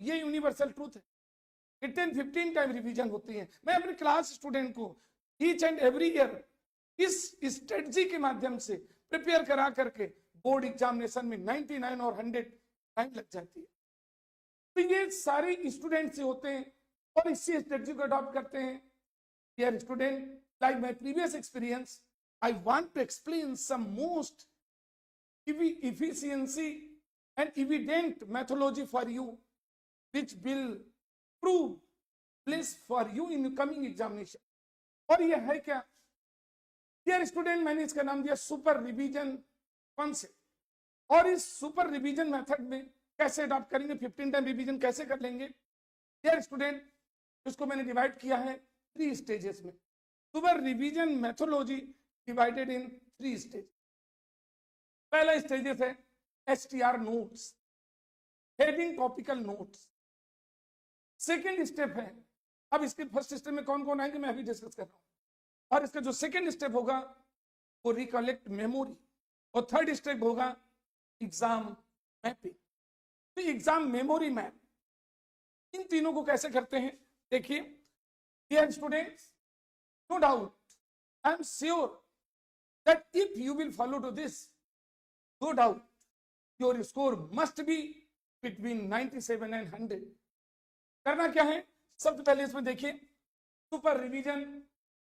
ये universal truth है कि 10-15 टाइम रिवीजन होती है। मैं अपने क्लास स्टूडेंट को ईच एंड एवरी ईयर इस स्ट्रेटजी के माध्यम से प्रिपेयर करा करके बोर्ड एग्जामिनेशन में 99 और 100 टाइम लग जाती है। तो ये सारे स्टूडेंट से होते हैं और इसी स्ट्रेटजी को अडॉप्ट करते हैं। Dear student, like my previous experience, I want to explain some most efficiency and evident methodology for you, which will prove place for you in coming examination. और ये है क्या? Dear student, मैंने इसका नाम दिया सुपर रिवीजन कॉन्सेप्ट। और इस सुपर रिवीजन मेथड में कैसे अडॉप्ट करेंगे, 15 टाइम रिवीजन कैसे कर लेंगे? Dear student, इसको मैंने डिवाइड किया है 3 स्टेजेस में। Super revision methodology divided in 3 stage. पहला स्टेजेस है STR notes, heading topical notes. Second step है, अब इसके फर्स्ट स्टेप में कौन कौन आएंगे मैं अभी डिस्कस कर रहा हूं, और इसका जो सेकेंड स्टेप होगा वो रिकलेक्ट मेमोरी, और थर्ड स्टेप होगा एग्जाम मैपिंग। तो एग्जाम मेमोरी मैप, इन तीनों को कैसे करते हैं देखिए। Dear students, no doubt, I am sure that if you will follow to this, no doubt, your score must be between 97 and 100. करना क्या है, सबसे पहले इसमें देखिए सुपर रिवीजन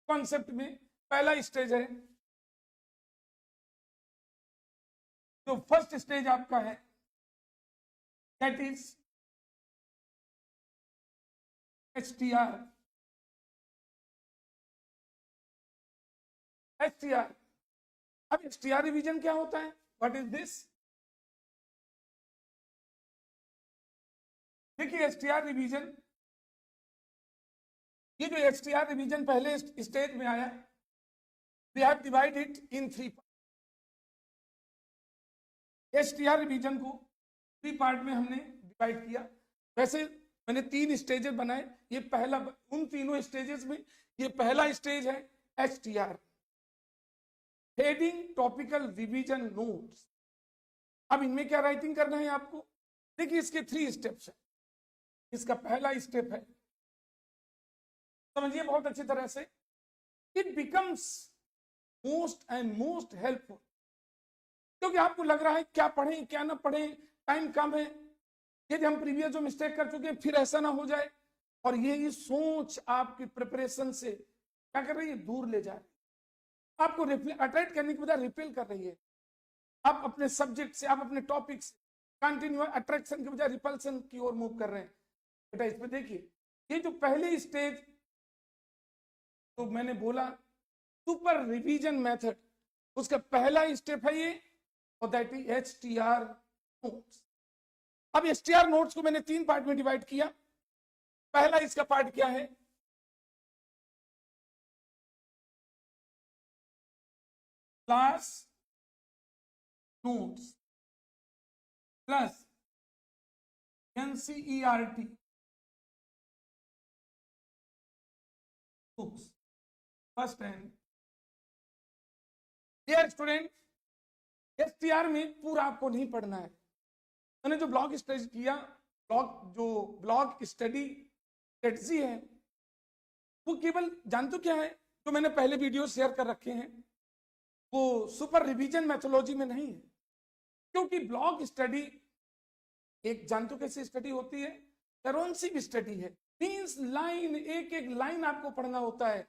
कॉन्सेप्ट में पहला स्टेज है, जो फर्स्ट स्टेज आपका है, दैट इज STR। STR, अब STR रिवीजन क्या होता है, व्हाट इज दिस? देखिए STR रिवीजन, ये जो STR रिवीजन पहले स्टेज में आया, we have divided in 3 part. STR revision को 3 पार्ट में हमने डिवाइड किया। वैसे मैंने 3 स्टेजेस बनाए, ये पहला, उन तीनों स्टेजेस में ये पहला स्टेज है STR, heading topical revision notes. अब इनमें क्या राइटिंग करना है आपको, देखिए इसके 3 स्टेप्स हैं। इसका पहला स्टेप है, समझिए बहुत अच्छी तरह से, it becomes most and most helpful, क्योंकि आपको लग रहा है क्या पढ़ें क्या ना पढ़ें, टाइम कम है, यदि हम प्रीवियस जो मिस्टेक कर चुके हैं फिर ऐसा ना हो जाए, और ये सोच आपकी प्रिपरेशन से क्या कर रही है, दूर ले जा रही है, आपको अट्रैक्ट करने की बजाय रिपेल कर रही है। आप अपने सब्जेक्ट से, आप अपने टॉपिक से कंटिन्यू अट्रैक्शन की बजाय रिपल्सन की ओर मूव कर रहे हैं। बेटा इसमें देखिए, ये जो पहले स्टेज तो मैंने बोला सुपर रिवीजन मेथड, उसका पहला स्टेप है ये, और दैट इज STR नोट्स। अब STR नोट्स को मैंने 3 पार्ट में डिवाइड किया। पहला इसका पार्ट क्या है, class notes plus NCERT books first hand. Dear student, STR में पूरा आपको नहीं पढ़ना है। मैंने जो ब्लॉग स्टडी किया, ब्लॉग स्टडी स्ट्रेटजी है, वो केवल जानते हो क्या है, जो मैंने पहले वीडियो शेयर कर रखे हैं, वो सुपर रिवीजन मेथोडोलॉजी में नहीं है। क्योंकि ब्लॉग स्टडी एक जानते हो कैसी स्टडी होती है, करेंसिव स्टडी है, मींस लाइन, एक एक लाइन आपको पढ़ना होता है,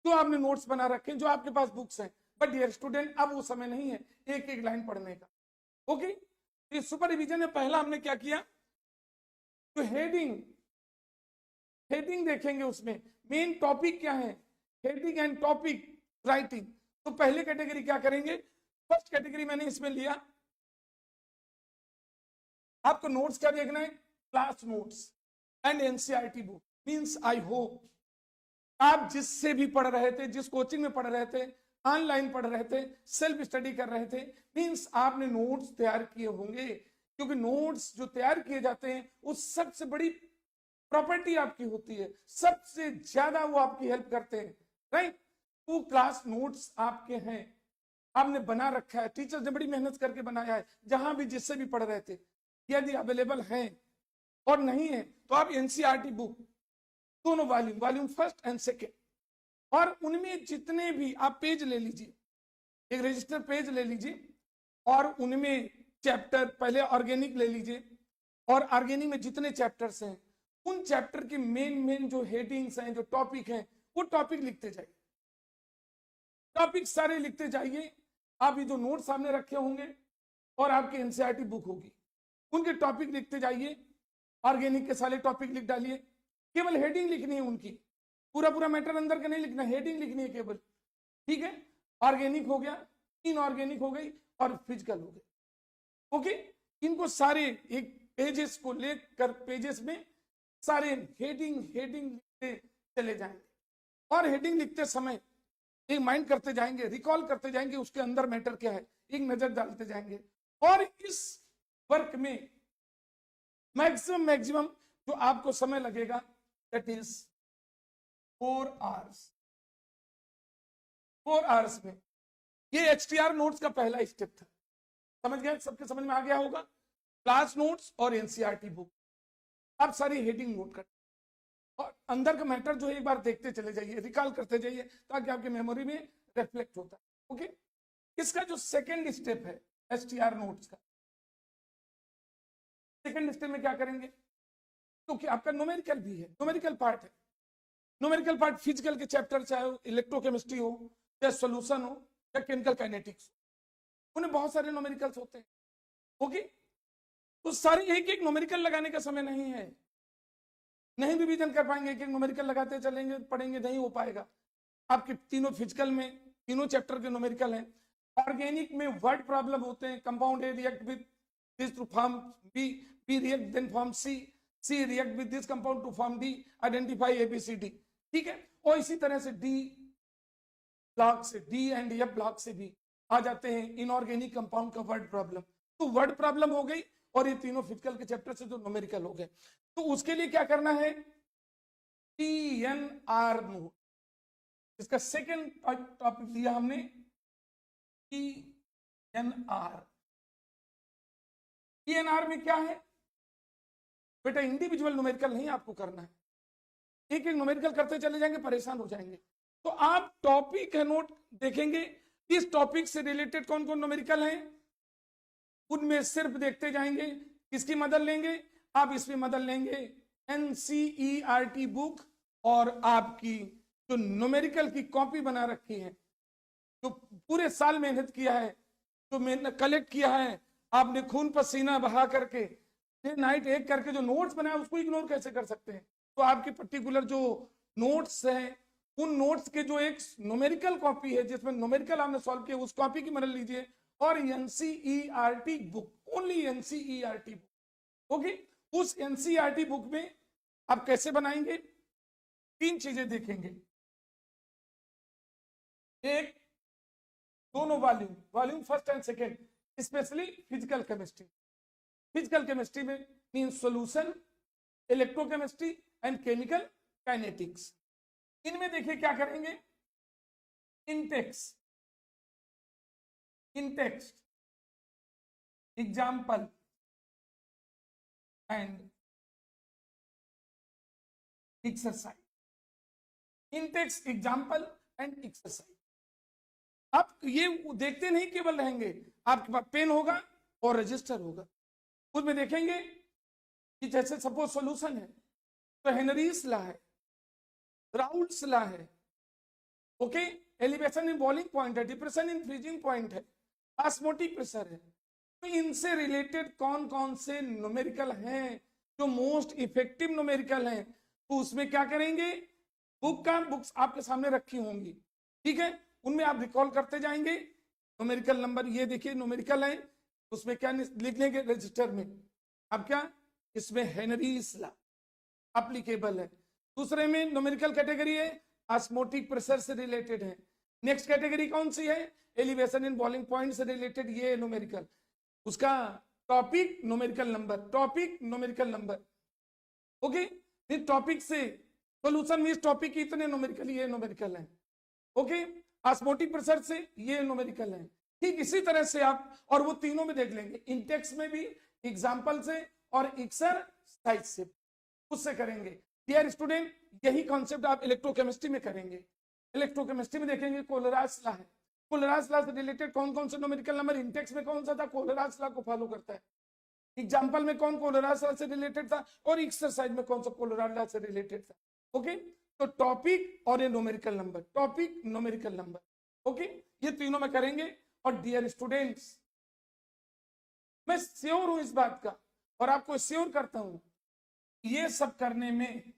जो आपने नोट्स बना रखे हैं, जो आपके पास बुक्स हैं। बट डियर स्टूडेंट, अब वो समय नहीं है एक एक लाइन पढ़ने का। ओके, ये सुपर रिवीजन में पहला हमने क्या किया, तो हेडिंग देखेंगे, उसमें मेन टॉपिक क्या है, हेडिंग एंड टॉपिक राइटिंग। तो पहले कैटेगरी क्या करेंगे, फर्स्ट कैटेगरी मैंने इसमें लिया, आपको नोट्स क्या देखना है, class notes and NCERT book. Means I hope आप जिससे भी पढ़ रहे थे, जिस कोचिंग में पढ़ रहे थे, ऑनलाइन पढ़ रहे थे, सेल्फ स्टडी कर रहे थे, मींस आपने नोट्स तैयार किए होंगे। क्योंकि नोट्स जो तैयार किए जाते हैं, उस सबसे बड़ी प्रॉपर्टी आपकी होती है, सबसे ज्यादा वो आपकी हेल्प करते हैं, राइट। तो क्लास नोट्स आपके हैं, आपने बना रखा है, टीचर ने बड़ी मेहनत करके बनाया है, जहां भी जिससे भी पढ़ रहे थे, यदि अवेलेबल है और नहीं है तो आप एनसीईआरटी बुक दोनों वॉल्यूम फर्स्ट एंड सेकेंड, और उनमें जितने भी आप पेज ले लीजिए, एक रजिस्टर पेज ले लीजिए और उनमें चैप्टर पहले ऑर्गेनिक ले लीजिए, और ऑर्गेनिक में जितने चैप्टर्स हैं उन चैप्टर के मेन जो हेडिंग्स हैं, जो टॉपिक हैं, वो टॉपिक लिखते जाइए, टॉपिक सारे लिखते जाइए। आप ये जो नोट सामने रखे होंगे और आपकी एनसीईआरटी बुक होगी, उनके टॉपिक लिखते जाइए, ऑर्गेनिक के सारे टॉपिक लिख डालिए, केवल हेडिंग लिखनी है उनकी, पूरा मैटर अंदर का नहीं लिखना, हेडिंग लिखनी है केवल, ठीक है। ऑर्गेनिक हो गया, इनऑर्गेनिक हो गई और फिजिकल हो गई, ओके। इनको सारे एक पेजेस को लेकर पेजेस में सारे हेडिंग लिखते चले जाएंगे, और हेडिंग लिखते समय एक माइंड करते जाएंगे, रिकॉल करते जाएंगे उसके अंदर मैटर क्या है, एक नजर डालते जाएंगे। और इस वर्क में मैक्सिमम जो आपको समय लगेगा दैट इज 4 आवर्स। 4 आवर्स में ये एचटीआर नोट्स का पहला स्टेप था, समझ गए, सबके समझ में आ गया होगा। क्लास नोट्स और एनसीईआरटी बुक आप सारी हेडिंग नोट कर, और अंदर का मैटर जो एक बार देखते चले जाइए, रिकॉल करते जाइए, ताकि आपकी मेमोरी में रिफ्लेक्ट होता है, ओके। इसका जो सेकेंड स्टेप है एचटीआर नोट्स का, सेकेंड स्टेप में क्या करेंगे, क्योंकि आपका न्यूमेरिकल भी है, न्यूमेरिकल पार्ट है, न्यूमेरिकल पार्ट फिजिकल के चैप्टर चाहे इलेक्ट्रोकेमिस्ट्री हो या सॉल्यूशन हो या केमिकल काइनेटिक्स, उन्हें बहुत सारे न्यूमेरिकल्स होते हैं, ओके। तो सारे एक एक न्यूमेरिकल लगाने का समय नहीं है, नहीं रिवीजन कर पाएंगे, एक एक न्यूमेरिकल लगाते चलेंगे पढ़ेंगे, नहीं हो पाएगा। आपके तीनों फिजिकल में तीनों चैप्टर के न्यूमेरिकल हैं। ऑर्गेनिक में वर्ड प्रॉब्लम होते हैं, compound A react with this to form B, B react then form C, C react with this compound to form D, identify A B C D, ठीक है। और इसी तरह से डी ब्लॉक से, डी एंड एफ ब्लॉक से भी आ जाते हैं इनऑर्गेनिक कंपाउंड का वर्ड प्रॉब्लम। तो वर्ड प्रॉब्लम हो गई, और ये तीनों फिजिकल के चैप्टर से जो न्यूमेरिकल हो गए। तो उसके लिए क्या करना है, टीएनआर नोट, इसका सेकंड टॉपिक दिया हमने टीएनआर। टीएनआर में क्या है बेटा, इंडिविजुअल न्यूमेरिकल नहीं आपको करना है, एक एक न्यूमेरिकल करते चले जाएंगे, परेशान हो जाएंगे। तो आप टॉपिक का नोट देखेंगे, इस टॉपिक से रिलेटेड कौन कौन न्यूमेरिकल हैं, उनमें सिर्फ देखते जाएंगे। किसकी मदद लेंगे आप, इसमें मदद लेंगे एनसीईआरटी बुक, और आपकी जो न्यूमेरिकल की कॉपी बना रखी है, जो पूरे साल मेहनत किया है, जो मेहनत कलेक्ट किया है, आपने खून पसीना बहा करके डे नाइट एक करके जो नोट्स बनाया, उसको इग्नोर कैसे कर सकते हैं। तो आपके पर्टिकुलर जो नोट्स हैं, उन नोट्स के जो एक न्यूमेरिकल कॉपी है जिसमें न्यूमेरिकल आपने सॉल्व किया, उस कॉपी की मदद लीजिए, और NCERT book, only NCERT book, okay. उस एनसीईआरटी बुक में आप कैसे बनाएंगे, 3 चीजें देखेंगे। एक, दोनों volume first and second, specially physical chemistry. Physical chemistry में mean solution, electrochemistry and chemical kinetics. इनमें देखिए क्या करेंगे, intext, example and exercise. Intext, example and exercise. आप ये देखते नहीं केवल रहेंगे, आपके पास पेन होगा और रजिस्टर होगा, उसमें देखेंगे कि जैसे सपोज सॉल्यूशन है तो हेनरीज लॉ है, राउल्ट्स लॉ है, okay. Elevation in boiling point है, डिप्रेशन इन फ्रीजिंग पॉइंट है, ऑस्मोटिक प्रेशर है। तो इनसे रिलेटेड कौन कौन से न्यूमेरिकल हैं जो मोस्ट इफेक्टिव न्यूमेरिकल हैं, तो उसमें क्या करेंगे, बुक्स आपके सामने रखी होंगी, ठीक है, उनमें आप रिकॉल करते जाएंगे। न्यूमेरिकल नंबर ये देखिए न्यूमेरिकल है, उसमें क्या लिख लेंगे रजिस्टर में, अब क्या इसमें हेनरीज लॉ एप्लीकेबल है। दूसरे में न्यूमेरिकल कैटेगरी है ऑस्मोटिक प्रेशर से रिलेटेड है। नेक्स्ट कैटेगरी कौन सी है, एलिवेशन इन बॉइलिंग पॉइंट से रिलेटेड, ये न्यूमेरिकल, उसका टॉपिक न्यूमेरिकल नंबर, ओके। इस टॉपिक से सॉल्यूशन में इस टॉपिक की इतने न्यूमेरिकल, ये न्यूमेरिकल है, ओके। ऑस्मोटिक प्रेशर से ये न्यूमेरिकल है, ठीक इसी तरह से आप, और वो तीनों में देख लेंगे, इंटेक्स में भी, एग्जाम्पल से और एक्सरसाइज साइज से, उससे करेंगे। डियर स्टूडेंट, यही कॉन्सेप्ट आप इलेक्ट्रोकेमिस्ट्री में करेंगे। इलेक्ट्रोकेमिस्ट्री में देखेंगे कोलराज लॉ है। कोलराज लॉ से रिलेटेड कौन कौन से न्यूमेरिकल नंबर, इंटेक्स में कौन सा था, कोलराज लॉ को फॉलो करता है। एग्जाम्पल में कौन कोलराज लॉ से रिलेटेड था, और एक्सरसाइज में कौन सा कोलराज लॉ से रिलेटेड था। ओके, तो टॉपिक और ये numerical number, topic numerical number, okay, ये तीनों में करेंगे। और डियर स्टूडेंट्स, मैं श्योर हूं इस बात का, और आपको श्योर करता हूं, ये सब करने में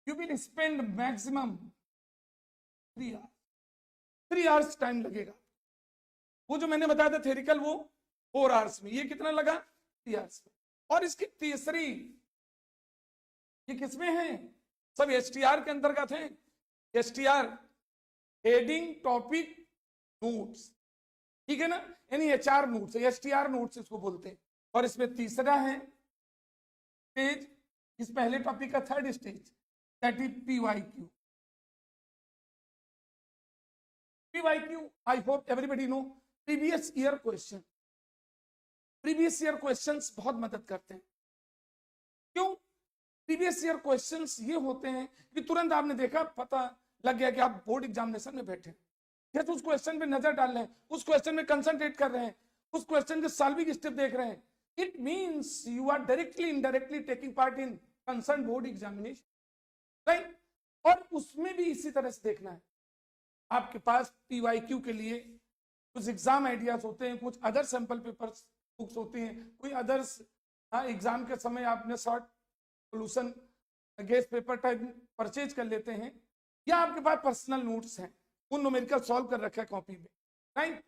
you will spend maximum 3 hours time लगेगा। वो जो मैंने बताया था थेरिकल, वो 4 आवर्स में, ये कितना लगा, 3 आवर्स में। और इसकी तीसरी, ये किसमें है, सब एसटीआर के अंतर्गत है। एसटीआर, हेडिंग, टॉपिक, नोट्स, ठीक है ना, यानी एचआर नोट्स, एसटीआर नोट्स इसको बोलते हैं। और इसमें तीसरा है स्टेज, इस पहले टॉपिक का third stage, that is P Y Q. P Y Q, I hope everybody know, previous year question. Previous year questions बहुत मदद करते हैं। क्यों? प्रीवियस ईयर क्वेश्चंस ये होते हैं कि तुरंत आपने देखा, पता लग गया कि आप बोर्ड एग्जामिनेशन में बैठे, जैसे उस क्वेश्चन पे नजर डाल रहे हैं, उस क्वेश्चन में कंसंट्रेट कर रहे हैं, उस क्वेश्चन के सॉल्विंग स्टेप देख रहे हैं। It means you are directly indirectly taking part in concern board examination, right. और उसमें भी इसी तरह से देखना है। आपके पास पीवाईक्यू के लिए कुछ एग्जाम आइडियाज होते हैं, कुछ अदर सैंपल पेपर्स बुक्स होती हैं, कोई अदर्स एग्जाम के समय आपने short solution guest paper type purchase कर लेते हैं, या आपके पास पर्सनल नोट्स हैं, उन न्यूमेरिकल सॉल्व कर रखा है कॉपी में, राइट।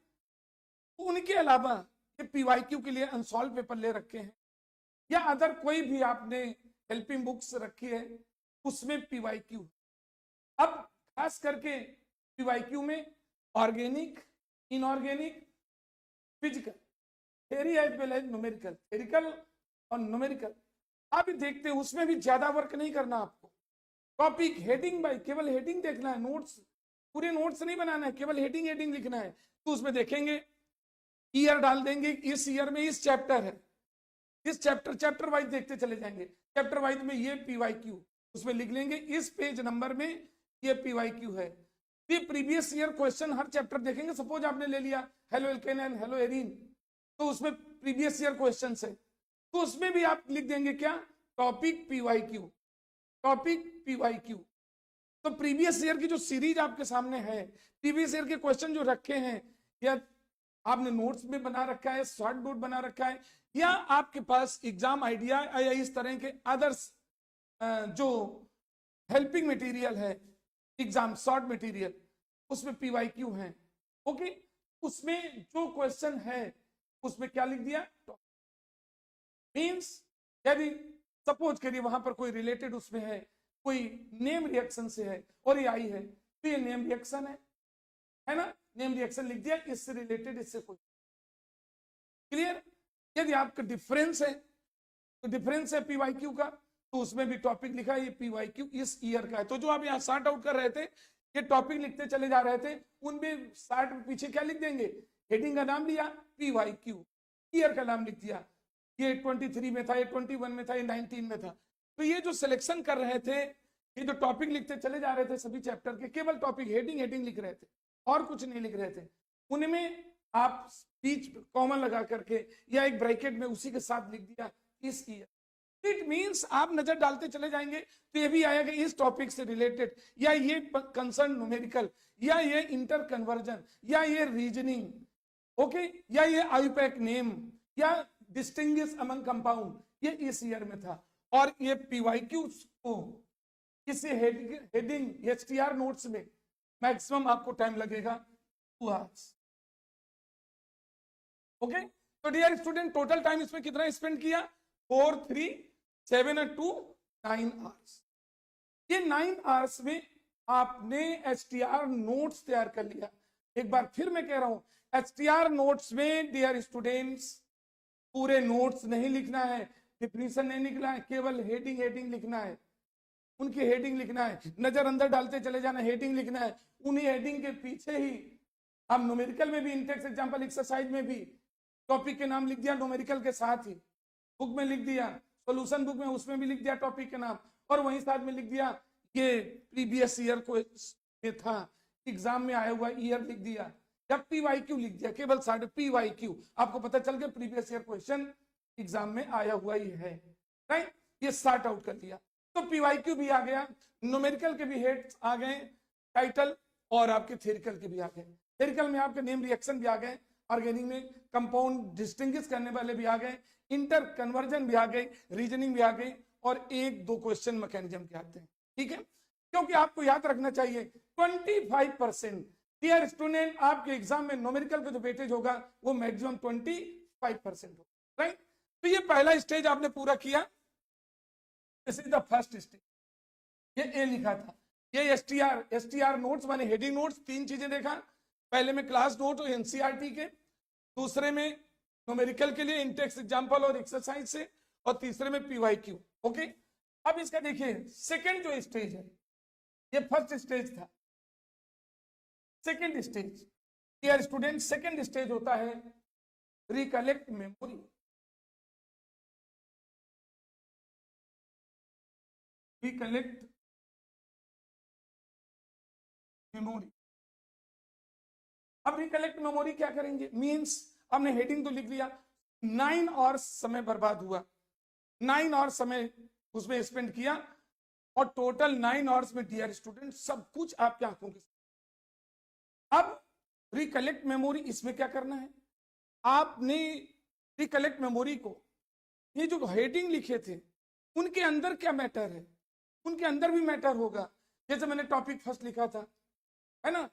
उनके अलावा ये पीवाईक्यू के लिए अनसॉल्व पेपर ले रखे हैं, या अदर कोई भी आपने हेल्पिंग बुक्स रखी है, उसमें पीवाईक्यू। अब खास करके पीवाईक्यू में organic, inorganic, physical, theory as well as numerical, theoretical और न्यूमेरिकल आप देखते हैं, उसमें भी ज्यादा वर्क नहीं करना आपको। टॉपिक, हेडिंग बाय, केवल हेडिंग देखना है, नोट्स, पूरे नोट्स नहीं बनाना है, केवल हेडिंग हेडिंग लिखना है। तो उसमें देखेंगे, ईयर डाल देंगे, इस ईयर में इस चैप्टर है, इस चैप्टर वाइज देखते चले जाएंगे। चैप्टर वाइज में ये पीवाईक्यू, उसमें लिख लेंगे इस पेज नंबर में ये पीवाईक्यू है। ये प्रीवियस ईयर क्वेश्चन हर चैप्टर देखेंगे। सपोज आपने ले लिया halo alkane and hello arene, तो उसमें प्रीवियस ईयर क्वेश्चन है, तो उसमें भी आप लिख देंगे क्या, टॉपिक पीवाईक्यू, टॉपिक पीवाईक्यू। तो प्रीवियस ईयर की जो सीरीज आपके सामने है, प्रीवियस ईयर के क्वेश्चन जो रखे हैं, या आपने नोट्स में बना रखा है, शॉर्ट नोट बना रखा है, या आपके पास एग्जाम आइडिया या इस तरह के अदर्स जो हेल्पिंग मटेरियल है, एग्जाम शॉर्ट मटेरियल, उसमें पीवाईक्यू है, ओके। उसमें जो क्वेश्चन है उसमें क्या लिख दिया, मीन्स यदि सपोज करिए वहां पर कोई रिलेटेड उसमें है, कोई नेम रिएक्शन से है और ये आई है, तो ये नेम रिएक्शन है ना, नेम रिएक्शन लिख दिया, इससे रिलेटेड, इससे कोई, क्लियर। यदि आपका डिफरेंस है, तो डिफरेंस है पीवाईक्यू का, तो उसमें भी टॉपिक लिखा है, ये पीवाईक्यू इस ईयर का है। तो जो आप यहाँ सॉर्ट आउट कर रहे थे, ये टॉपिक लिखते चले जा रहे थे, उनमें सॉर्ट पीछे क्या लिख देंगे, हेडिंग का नाम लिया पीवाईक्यू, ईयर का नाम लिख दिया, ये 23 में था, ये 21 में था, ये 19 में था। तो ये जो सिलेक्शन कर रहे थे, ये जो टॉपिक लिखते चले जा रहे थे सभी चैप्टर के, केवल टॉपिक हेडिंग हेडिंग लिख रहे थे और कुछ नहीं लिख रहे थे। उनमें आप बीच कॉमन लगा करके या एक ब्रैकेट में उसी के साथ लिख दिया इस ईयर। इट मींस आप नजर डालते चले जाएंगे तो ये भी आएगा इस टॉपिक से रिलेटेड, या ये कंसर्न न्यूमेरिकल, या ये इंटर कन्वर्जन, या ये रीजनिंग, ओके, या ये आईपैक नेम, या डिस्टिंग्विश अमंग कंपाउंड, ये इस ईयर में था। और ये पीवाईक्यू को इसे हेडिंग एचटीआर नोट्स में मैक्सिमम आपको टाइम लगेगा 2 आवर्स, ओके। तो डियर स्टूडेंट, टोटल टाइम इसमें कितना स्पेंड किया, 4, 3, 7 और 2, 9 आवर्स। ये 9 आवर्स में आपने एचटीआर नोट्स तैयार कर लिया। एक बार फिर मैं कह रहा हूं, एचटीआर नोट्स में डियर स्टूडेंट्स पूरे नोट्स नहीं लिखना है, डिफिनीशन नहीं लिखना है, केवल हेडिंग हेडिंग लिखना है, उनकी हेडिंग लिखना है, नजर अंदर डालते चले जाना, हेडिंग लिखना है। उन्हीं हेडिंग के पीछे ही आप न्यूमेरिकल में भी, इंटेक्स एग्जांपल एक्सरसाइज में भी टॉपिक के नाम लिख दिया न्यूमेरिकल के साथ ही, बुक में लिख दिया, सोल्यूशन बुक में उसमें भी लिख दिया टॉपिक के नाम, और वहीं साथ में लिख दिया ये प्रीवियस ईयर को में था, एग्जाम में आया हुआ ईयर लिख दिया, या PYQ लिख दिया, केवल PYQ, आपको पता चल गया प्रीवियस ईयर क्वेश्चन एग्जाम में आया हुआ ही है, राइट। ये सॉर्ट आउट कर दिया, तो PYQ भी आ गया, न्यूमेरिकल के भी हेड्स आ गए, टाइटल, और आपके थ्योरिकल के भी आ गए। थ्योरिकल में आपके नेम रिएक्शन भी आ गए, ऑर्गेनिक में कंपाउंड डिस्टिंग्विश करने वाले भी आ गए, इंटर कन्वर्जन भी आ गई, रीजनिंग भी आ गई, और 1-2 क्वेश्चन मैकेनिज्म के आते हैं, ठीक है। क्योंकि आपको याद रखना चाहिए 25%, डियर स्टूडेंट, आपके एग्जाम में न्यूमेरिकल का जो वेटेज होगा वो मैक्सिमम 25% होगा, राइट। तो ये पहला स्टेज आपने पूरा किया, this is the first stage. ये ए लिखा था, ये एसटीआर नोट्स माने हेडिंग नोट्स, 3 चीजें देखा, पहले में क्लास नोट और एनसीईआरटी के, दूसरे में न्यूमेरिकल के लिए इंटेक्स एग्जांपल और एक्सरसाइज से, और तीसरे में PYQ, ओके। अब इसका देखिए सेकंड जो स्टेज है, ये फर्स्ट स्टेज था, second stage, dear student, second stage होता है रिकलेक्ट मेमोरी। Recollect memory. अब रिकलेक्ट मेमोरी क्या करेंगे, मींस हमने हेडिंग तो लिख लिया, 9 आवर्स समय बर्बाद हुआ, 9 आवर्स समय उसमें स्पेंड किया, और टोटल 9 आवर्स में डियर स्टूडेंट सब कुछ आपकी आंखों के साथ। अब रिकलेक्ट मेमोरी, इसमें क्या करना है, आपने रिकलेक्ट मेमोरी को, ये जो हेडिंग लिखे थे उनके अंदर क्या मैटर है, उनके अंदर भी मैटर होगा। जैसे मैंने टॉपिक फर्स्ट लिखा था, है ना,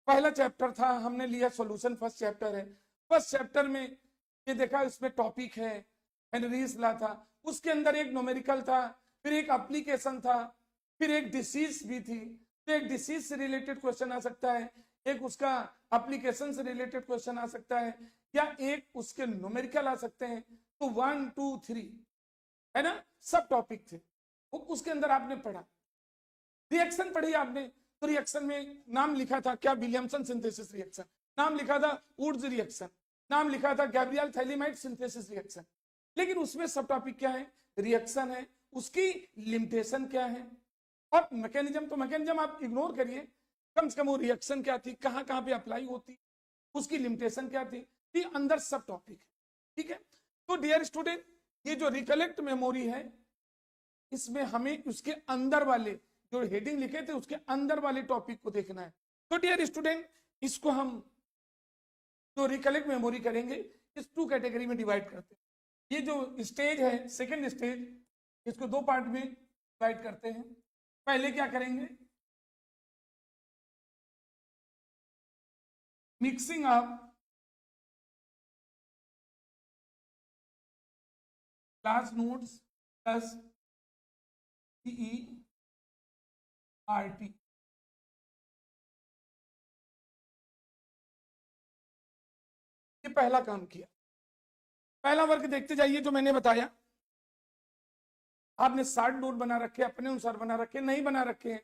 पहला चैप्टर था, हमने लिया सॉल्यूशन, फर्स्ट चैप्टर है, फर्स्ट चैप्टर में ये देखा इसमें टॉपिक है हेनरीज लॉ था, उसके अंदर एक न्यूमेरिकल था, फिर एक एप्लीकेशन था, फिर एक डिसीज भी थी, तो एक डिसीज से रिलेटेड क्वेश्चन आ सकता है, एक उसका एप्लीकेशन से रिलेटेड क्वेश्चन आ सकता है, या एक उसके न्यूमेरिकल आ सकते हैं। तो 1 2 3 है ना, सब टॉपिक थे, उसके अंदर आपने पढ़ा। रिएक्शन पढ़ी आपने, तो रिएक्शन में नाम लिखा था क्या, विलियमसन सिंथेसिस रिएक्शन, नाम लिखा था वुड्स रिएक्शन, नाम लिखा था गैब्रियल थैलीमाइड सिंथेसिस रिएक्शन, लेकिन उसमें सब टॉपिक क्या है, रिएक्शन है, उसकी लिमिटेशन क्या है, और मैकेनिज्म, तो मैकेनिज्म आप इग्नोर करिए, कम से कम वो रिएक्शन क्या थी, कहां कहां पे अप्लाई होती, उसकी लिमिटेशन क्या थी, ये अंदर सब टॉपिक है, ठीक है। तो डियर स्टूडेंट, ये जो रिकलेक्ट मेमोरी है, इसमें हमें उसके अंदर वाले जो हेडिंग लिखे थे उसके अंदर वाले टॉपिक को देखना है। तो डियर स्टूडेंट, इसको हम जो रिकलेक्ट मेमोरी करेंगे इस 2 कैटेगरी में डिवाइड करते हैं। ये जो स्टेज है, सेकंड स्टेज, इसको 2 पार्ट में डिवाइड करते हैं। पहले क्या करेंगे, mixing of class notes plus CERT, ये पहला काम किया। पहला वर्क देखते जाइए, जो मैंने बताया, आपने 60 नोट बना रखे, अपने अनुसार बना रखे, नहीं बना रखे हैं,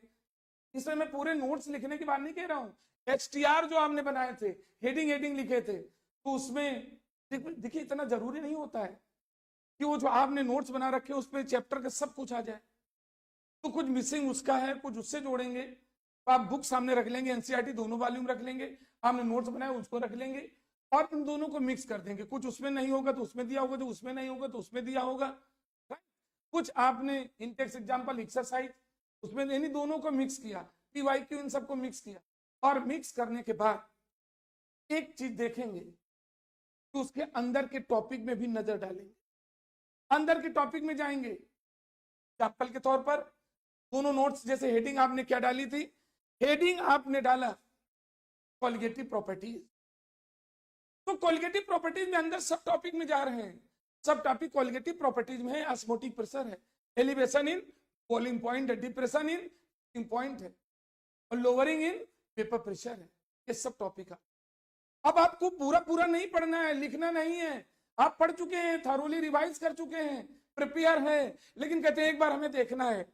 इसमें मैं पूरे नोट्स लिखने की बात नहीं कह रहा हूं, HTR जो आपने बनाए थे, हेडिंग लिखे थे, तो उसमें देखिए इतना जरूरी नहीं होता है कि वो जो आपने नोट्स बना रखे उसमें चैप्टर का सब कुछ आ जाए, तो कुछ मिसिंग उसका है, कुछ उससे जोड़ेंगे, तो आप बुक सामने रख लेंगे, एनसीईआरटी दोनों वॉल्यूम रख लेंगे, आपने नोट्स बनाए उसको रख लेंगे, और इन दोनों को मिक्स कर देंगे, कुछ उसमें नहीं होगा तो उसमें दिया होगा, जो उसमें नहीं होगा तो उसमें दिया होगा, कुछ आपने इंटेक्स एग्जाम्पल एक्सरसाइज उसमें, इन दोनों को मिक्स किया, PYQ इन सबको मिक्स किया, और मिक्स करने के बाद एक चीज देखेंगे कि उसके अंदर के टॉपिक में भी नजर डालेंगे, अंदर के टॉपिक में जाएंगे। एग्जाम्पल के तौर पर दोनों नोट्स, जैसे हेडिंग आपने क्या डाली थी, हेडिंग आपने डाला कोलिगेटिव प्रॉपर्टीज, तो कोलिगेटिव प्रॉपर्टीज में अंदर सब टॉपिक में जा रहे हैं, सब टॉपिक कोलिगेटिव प्रॉपर्टीज में है, ऑस्मोटिक प्रेशर है, एलिवेशन इन बॉइलिंग पॉइंट है, डिप्रेशन इन पॉइंट है, और लोअरिंग इन वेपर प्रेशर है, ये सब टॉपिक है। अब आपको पूरा नहीं पढ़ना है, लिखना नहीं है, आप पढ़ चुके हैं, थॉरोली रिवाइज कर चुके हैं, प्रिपेयर है, लेकिन कहते हैं एक बार हमें देखना है।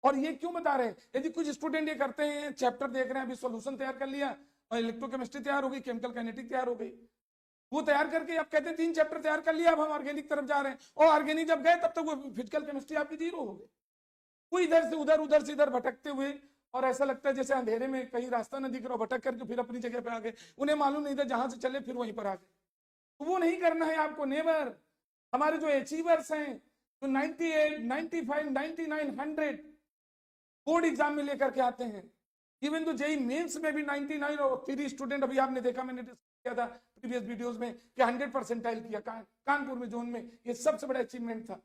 और ये क्यों बता रहे हैं, यदि कुछ स्टूडेंट ये करते हैं, चैप्टर देख रहे हैं, अभी सॉल्यूशन तैयार कर लिया और इलेक्ट्रोकेमिस्ट्री तैयार हो गई, केमिकल काइनेटिक तैयार हो गई, वो तैयार करके आप कहते हैं 3 चैप्टर तैयार कर लिया, अब हम ऑर्गेनिक तरफ जा रहे हैं, और ऑर्गेनिक जब गए तब तक वो फिजिकल केमिस्ट्री आपकी 0 हो गई। वो इधर से उधर भटकते हुए, और ऐसा लगता है जैसे अंधेरे में कहीं रास्ता न दिख रहा, भटक करके फिर अपनी जगह पे आ गए, उन्हें मालूम नहीं था जहां से चले फिर वहीं पर आ गए। तो वो नहीं करना है आपको, नेवर। हमारे जो अचीवर्स हैं, जो 98, 95, 99, 100 बोर्ड एग्जाम में लेकर के आते हैं, इवन तो जेई मेंस में भी 99 और 3 स्टूडेंट, अभी आपने देखा, मैंने किया था प्रीवियस वीडियोस में कि 100 परसेंटाइल किया कानपुर में जोन में, ये सबसे बड़ा अचीवमेंट था।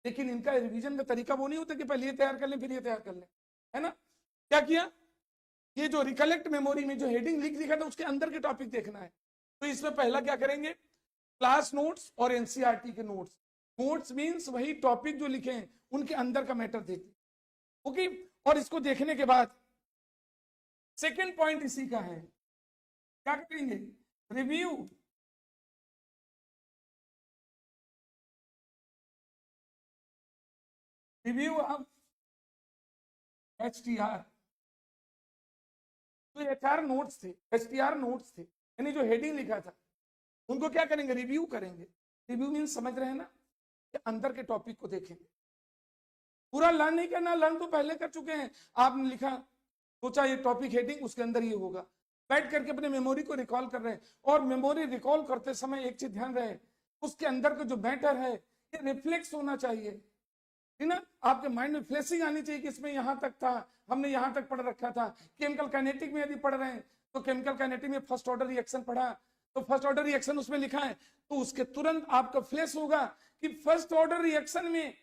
लेकिन इनका रिवीजन का तरीका वो नहीं होता कि पहले ये तैयार कर लें फिर ये तैयार कर लें, है ना। क्या किया, ये जो रिकलेक्ट मेमोरी में जो हेडिंग लिख दिखा था उसके अंदर के टॉपिक देखना है। तो इसमें पहला क्या करेंगे, क्लास नोट्स और एनसीईआरटी के नोट्स। नोट्स मींस वही टॉपिक जो लिखे हैं उनके अंदर का मैटर देखिए, ओके। और इसको देखने के बाद सेकेंड पॉइंट इसी का है, क्या करेंगे, रिव्यू। रिव्यू ऑफ HTR, तो HR नोट्स थे, HTR नोट्स थे, यानी जो हेडिंग लिखा था उनको क्या करेंगे, रिव्यू करेंगे। रिव्यू मीन समझ रहे हैं ना, कि अंदर के टॉपिक को देखेंगे। पूरा लर्न नहीं करना, लर्न तो पहले कर चुके हैं, आपने लिखा, सोचा ये टॉपिक हेडिंग उसके अंदर ये होगा, बैठ करके अपने मेमोरी को रिकॉल कर रहे हैं। और मेमोरी रिकॉल करते समय एक चीज ध्यान रहे, उसके अंदर का जो मैटर है ये रिफ्लेक्स होना चाहिए, है ना। आपके माइंड में फ्लैशिंग आनी चाहिए कि इसमें यहां तक था, हमने यहां तक पढ़ रखा था। केमिकल काइनेटिक में यदि पढ़ रहे हैं तो केमिकल काइनेटिक में फर्स्ट ऑर्डर रिएक्शन पढ़ा, तो फर्स्ट ऑर्डर रिएक्शन उसमें लिखा है, तो उसके तुरंत आपका फ्लैश होगा कि फर्स्ट ऑर्डर रिएक्शन में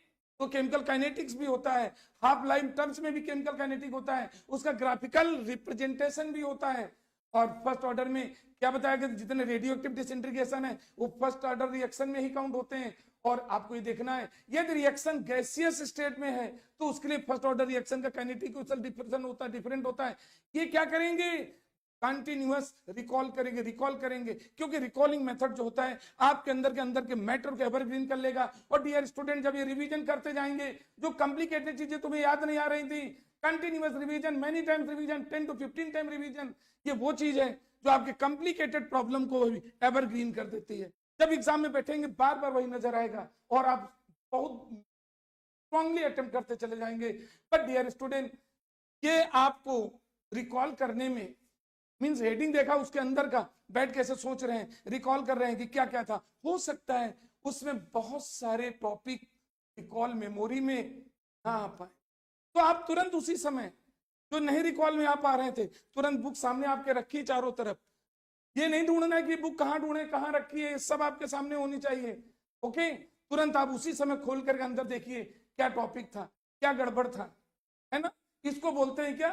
तो केमिकल काइनेटिक्स भी होता है, हाफ लाइफ टर्म्स में भी केमिकल काइनेटिक होता है, उसका ग्राफिकल रिप्रेजेंटेशन भी होता है। और फर्स्ट ऑर्डर में क्या बताया कि जितने रेडियो एक्टिव डिसइंटीग्रेशन है वो फर्स्ट ऑर्डर रिएक्शन में ही काउंट होते हैं। और आपको ये देखना है, यदि रिएक्शन गैसियस स्टेट में है तो उसके लिए फर्स्ट ऑर्डर रिएक्शन का काइनेटिक डिफरेंस होता है, डिफरेंट होता है। ये क्या करेंगे, कंटिन्यूअस रिकॉल करेंगे, क्योंकि रिकॉलिंग मेथड जो होता है आपके अंदर के मैटर को एवरग्रीन कर लेगा। और डियर स्टूडेंट, जब ये रिवीजन करते जाएंगे, जो कॉम्प्लिकेटेड चीजें तुम्हें याद नहीं आ रही थी, continuous revision, many times revision, 10 to 15 time revision, ये वो चीज है जो आपके कॉम्प्लिकेटेड प्रॉब्लम को एवरग्रीन कर देती है। जब एग्जाम में बैठेंगे बार बार वही नजर आएगा और आप बहुत स्ट्रांगली अटेम्प्ट करते चले जाएंगे। बट डियर स्टूडेंट, ये आपको रिकॉल करने में मींस हेडिंग देखा, उसके अंदर का बैठ कैसे सोच रहे हैं, रिकॉल कर रहे हैं कि क्या क्या था। हो सकता है उसमें बहुत सारे टॉपिक रिकॉल मेमोरी में ना आ पाए, तो आप तुरंत उसी समय जो नहीं रिकॉल में आ पा रहे थे, तुरंत बुक सामने आपके रखी चारों तरफ। ये नहीं ढूंढना है कि बुक कहाँ ढूंढे, कहाँ रखी है, सब आपके सामने होनी चाहिए, ओके। तुरंत आप उसी समय खोल करके अंदर देखिए क्या टॉपिक था, क्या गड़बड़ था, है ना। इसको बोलते हैं क्या,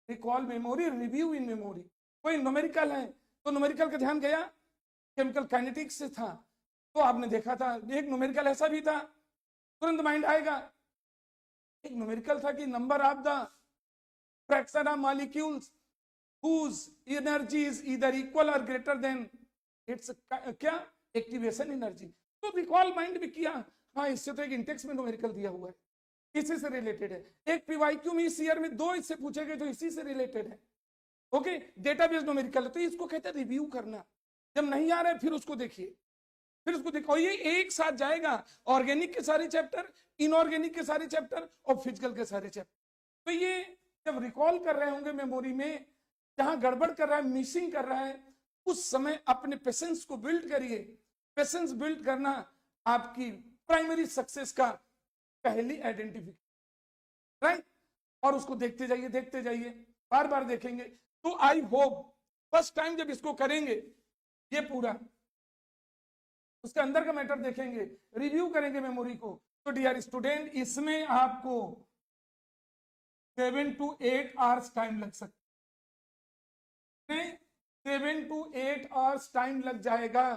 recall memory, review in memory. कोई न्यूमेरिकल है तो न्यूमेरिकल का ध्यान गया, केमिकल काइनेटिक्स से था तो आपने देखा था, एक न्यूमेरिकल ऐसा भी था, तुरंत माइंड आएगा। एक न्यूमेरिकल था कि number of the fraction of molecules whose energy is either equal or greater than its क्या एक्टिवेशन एनर्जी। तो रिकॉल माइंड भी किया, हाँ इससे तो एक इंटेक्स में न्यूमेरिकल दिया हुआ है, इसी से रिलेटेड है। एक पीवाईक्यू में इस ईयर में 2 इससे पूछे गए जो इसी से रिलेटेड है, ओके। डेटाबेस न्यूमेरिकल है, तो इसको कहते हैं रिव्यू करना। जब नहीं आ रहा है फिर उसको देखिए, फिर उसको देखो, ये एक साथ जाएगा, ऑर्गेनिक के सारे चैप्टर, इनऑर्गेनिक के सारे चैप्टर और फिजिकल के सारे चैप्टर। तो ये जब रिकॉल कर रहे होंगे मेमोरी में, जहां गड़बड़ कर रहा है, मिसिंग कर रहा है, उस समय अपने पेशेंस को बिल्ड करिए। पेशेंस बिल्ड करना आपकी प्राइमरी सक्सेस का पहली आइडेंटिफिकेशन, राइट। और उसको देखते जाइए, बार बार देखेंगे। तो आई होप फर्स्ट टाइम जब इसको करेंगे, ये पूरा उसके अंदर का मैटर देखेंगे, रिव्यू करेंगे मेमोरी को, तो डियर स्टूडेंट इसमें आपको 7 to 8 आवर्स टाइम लग सकता है, 7 to 8 आवर्स टाइम लग जाएगा।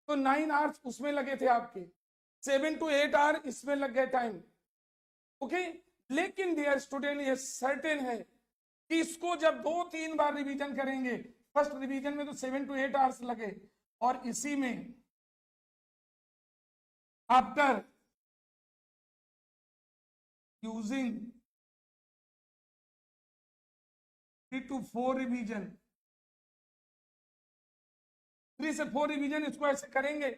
तो 9 आवर्स उसमें लगे थे आपके, 7 to 8 आवर इसमें लग गए टाइम, ओके। लेकिन डियर स्टूडेंट ये सर्टेन है कि इसको जब 2-3 बार रिवीजन करेंगे, फर्स्ट रिवीजन में तो 7 to 8 आवर्स लगे, और इसी में आफ्टर यूजिंग 3 to 4 रिवीजन, 3 से 4 रिवीजन इसको ऐसे करेंगे,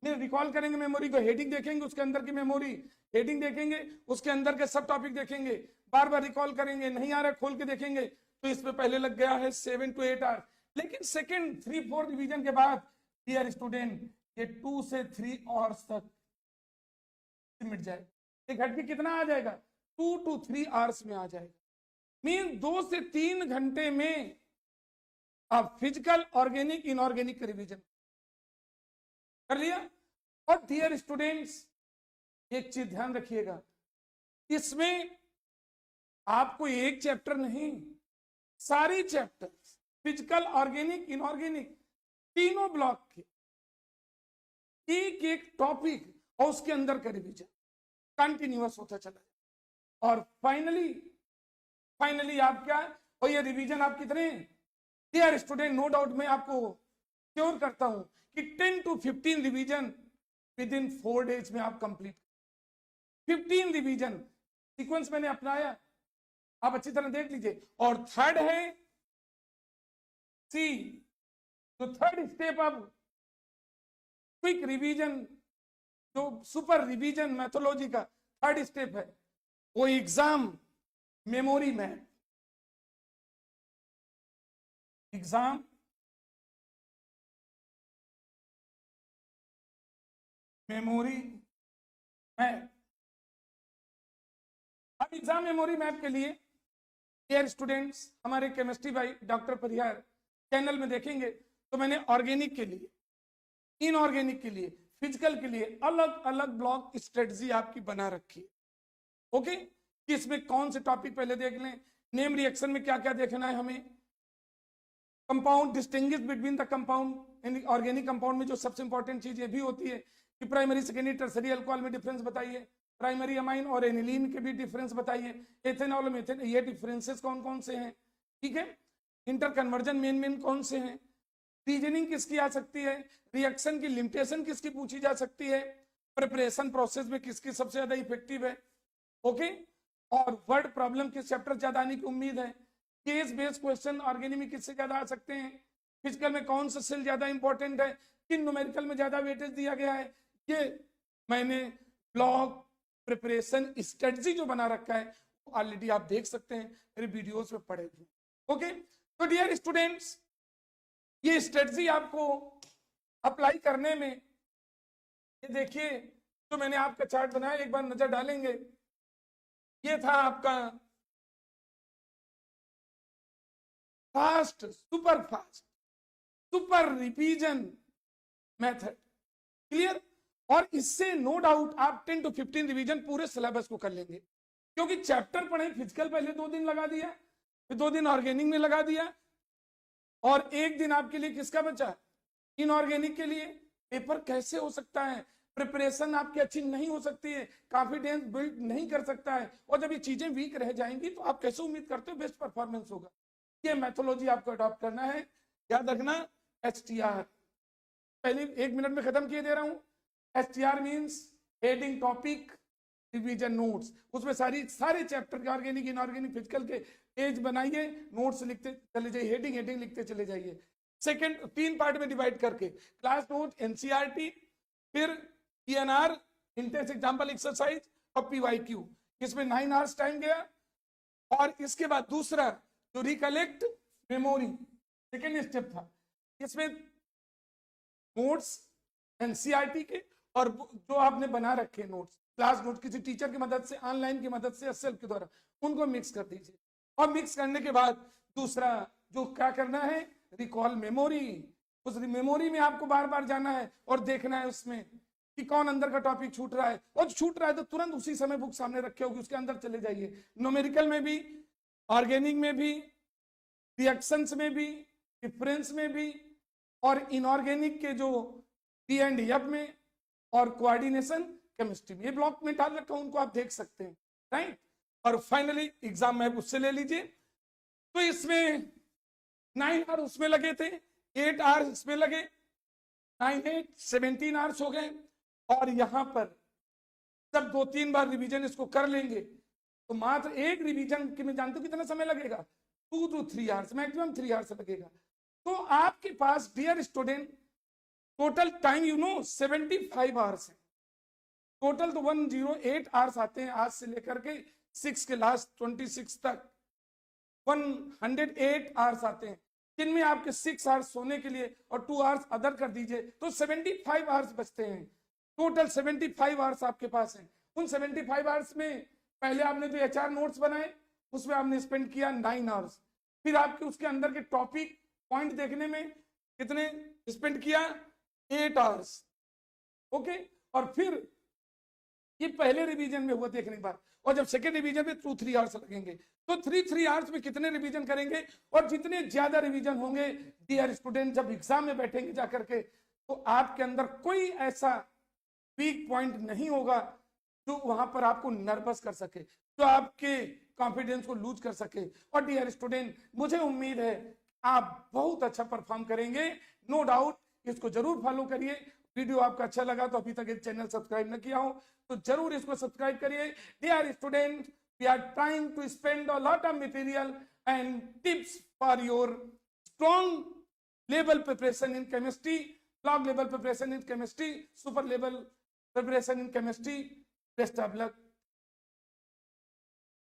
रिकॉल करेंगे मेमोरी को, हेडिंग देखेंगे उसके अंदर की मेमोरी, हेडिंग देखेंगे उसके अंदर के सब टॉपिक देखेंगे, बार बार रिकॉल करेंगे, नहीं आ रहा खोल के देखेंगे, तो इसमें पहले लग गया है 7 to 8 आवर्स। लेकिन सेकंड 3-4 रिवीजन के बाद डियर स्टूडेंट ये 2 से 3 आवर्स तक मिट जाएगा। ये घट के कितना आ जाएगा? 2 to 3 आवर्स में आ जाएगा। मीन 2 से 3 घंटे में आप फिजिकल, ऑर्गेनिक, इनऑर्गेनिक रिवीजन कर लिया। और डियर स्टूडेंट्स एक चीज ध्यान रखिएगा, इसमें आपको एक चैप्टर नहीं, सारी चैप्टर फिजिकल, ऑर्गेनिक, इनऑर्गेनिक तीनों ब्लॉक के एक एक टॉपिक और उसके अंदर का रिवीजन कंटिन्यूअस होता चला जाए। और फाइनली आप क्या, और ये रिवीजन आप कितने, डियर स्टूडेंट नो डाउट मैं आपको श्योर करता हूं कि 10 to 15 revision with in 4 days में आप कंप्लीट। 15 रिवीजन सीक्वेंस मैंने अपनाया, आप अच्छी तरह देख लीजिए। और थर्ड है सी, तो थर्ड स्टेप अब क्विक रिवीजन, जो सुपर रिवीजन मैथोलॉजी का थर्ड स्टेप है वो exam memory map. Exam memory map. अब एग्जाम मेमोरी मैप के लिए डियर स्टूडेंट्स हमारे केमिस्ट्री भाई डॉक्टर परिहार चैनल में देखेंगे तो मैंने ऑर्गेनिक के लिए, इनऑर्गेनिक के लिए, फिजिकल के लिए अलग अलग ब्लॉक स्ट्रेटजी आपकी बना रखी है। ओके, कि इसमें कौन से टॉपिक पहले देख लें, नेम रिएक्शन में क्या क्या देखना है हमें, compound distinguish between the compound in organic compound में जो सबसे इंपॉर्टेंट चीज ये भी होती है कि प्राइमरी, सेकेंडरी, टर्सरी अल्कोहल में डिफरेंस बताइए, प्राइमरी अमाइन और एनिलीन के भी डिफरेंस बताइए, एथेनॉल और मेथेन ये डिफरेंसेस कौन कौन से हैं, ठीक है, इंटर कन्वर्जन मेन कौन से हैं, रीजनिंग किसकी आ सकती है, रिएक्शन की लिमिटेशन किसकी पूछी जा सकती है, प्रिपरेशन प्रोसेस में किसकी सबसे ज्यादा इफेक्टिव है, ओके, और वर्ड प्रॉब्लम किस चैप्टर ज्यादा आने की उम्मीद है, केस बेस्ड क्वेश्चन ऑर्गेनिक में किससे ज्यादा आ सकते हैं, फिजिकल में कौन सा सेल ज्यादा इंपॉर्टेंट है, किन न्यूमेरिकल में ज्यादा वेटेज दिया गया है, ये मैंने ब्लॉक प्रिपरेशन स्ट्रेटजी जो बना रखा है ऑलरेडी आप देख सकते हैं मेरे वीडियोस में पड़े हुए। ओके, तो डियर स्टूडेंट्स ये स्ट्रेटजी आपको अप्लाई करने में, ये देखिए जो मैंने आपका चार्ट बनाया एक बार नजर डालेंगे, ये था आपका fast, super revision method, clear. और इससे नो डाउट आप 10 to 15 रिवीजन पूरे सिलेबस को कर लेंगे, क्योंकि चैप्टर पढ़े फिजिकल पहले 2 दिन लगा दिया, फिर 2 दिन ऑर्गेनिक में लगा दिया, और 1 दिन आपके लिए किसका बचा, इनऑर्गेनिक के लिए। पेपर कैसे हो सकता है, प्रिपरेशन आपकी अच्छी नहीं हो सकती है, कॉन्फिडेंस बिल्ड नहीं कर सकता है, और जब ये चीजें वीक रह जाएंगी तो आप कैसे उम्मीद करते हो बेस्ट परफॉर्मेंस होगा। ये मैथोलॉजी आपको अडॉप्ट करना है, याद रखना। STR पहले 1 मिनट में खत्म किए दे रहा हूं। STR means heading topic revision notes, उसमें सारे चैप्टर के ऑर्गेनिक, इनऑर्गेनिक, फिजिकल के पेज बनाइए, नोट्स लिखते चले जाइए, हेडिंग लिखते चले जाइए। सेकंड 3 पार्ट में डिवाइड करके क्लास नोट, NCERT, फिर PNR, इंटेंस एग्जाम्पल एक्सरसाइज और PYQ। इसमें 9 आवर्स टाइम गया। और इसके बाद दूसरा जो रिकलेक्ट मेमोरी सेकेंड स्टेप था, इसमें नोट्स NCERT के और जो आपने बना रखे नोट्स, क्लास नोट किसी टीचर की मदद से, ऑनलाइन की मदद से, सेल्फ के द्वारा, उनको मिक्स कर दीजिए। और मिक्स करने के बाद दूसरा जो क्या करना है, रिकॉल मेमोरी। उस मेमोरी में आपको बार बार जाना है और देखना है उसमें कि कौन अंदर का टॉपिक छूट रहा है, और छूट रहा है तो तुरंत उसी समय बुक सामने रखे होगी, उसके अंदर चले जाइए। न्यूमेरिकल में भी, ऑर्गेनिक में भी, रिएक्शंस में भी, डिफरेंस में भी, और इनऑर्गेनिक के जो D&F में, और कोऑर्डिनेशन केमिस्ट्री में, ये ब्लॉक में डाल रखा हूं, उनको आप देख सकते हैं, राइट। और फाइनली एग्जाम मैप उससे ले लीजिए। तो इसमें 9 आवर्स उसमें लगे थे, 8 आवर्स इसमें लगे, 9, 8, 17 आवर्स हो गए। और यहां पर जब 2-3 बार रिवीजन इसको कर लेंगे तो मात्र एक रिवीजन के में जानते हो कितना समय लगेगा, 2 to 3 आवर्स, मैक्सिमम 3 आवर्स लगेगा। तो आपके पास dear student total time 75 hours है। टोटल तो 108 आवर्स आते हैं, आज से लेकर के 6 के लास्ट 26 तक 108 आवर्स आते हैं, जिनमें आपके 6 आवर्स सोने के लिए और 2 आवर्स अदर कर दीजिए तो 75 आवर्स बचते हैं। टोटल 75 आवर्स आपके पास हैं। उन 75 आवर्स में पहले आपने जो HR नोट्स बनाए उसमें आपने स्पेंड किया 9 आवर्स, फिर आपके उसके अंदर के टॉपिक पॉइंट देखने में कितने स्पेंड किया 8 आवर्स। ओके, और फिर ये पहले रिवीजन में हुआ देखने के बाद, और जब सेकेंड रिवीजन में 2-3 आवर्स लगेंगे, तो 3 आवर्स में कितने रिवीजन करेंगे। और जितने ज्यादा रिवीजन होंगे डियर स्टूडेंट, जब एग्जाम में बैठेंगे जाकर के, तो आपके अंदर कोई ऐसा वीक पॉइंट नहीं होगा जो वहां पर आपको नर्वस कर सके, जो आपके कॉन्फिडेंस को लूज कर सके। और डियर स्टूडेंट, मुझे उम्मीद है आप बहुत अच्छा परफॉर्म करेंगे, नो डाउट। इसको जरूर फॉलो करिए। वीडियो आपका अच्छा लगा तो अभी तक चैनल सब्सक्राइब न किया हो तो जरूर इसको सब्सक्राइब करिए। Dear student, we are trying to spend a lot of material and tips for your strong level preparation in chemistry, block level preparation in chemistry, super level preparation in chemistry. Best of luck.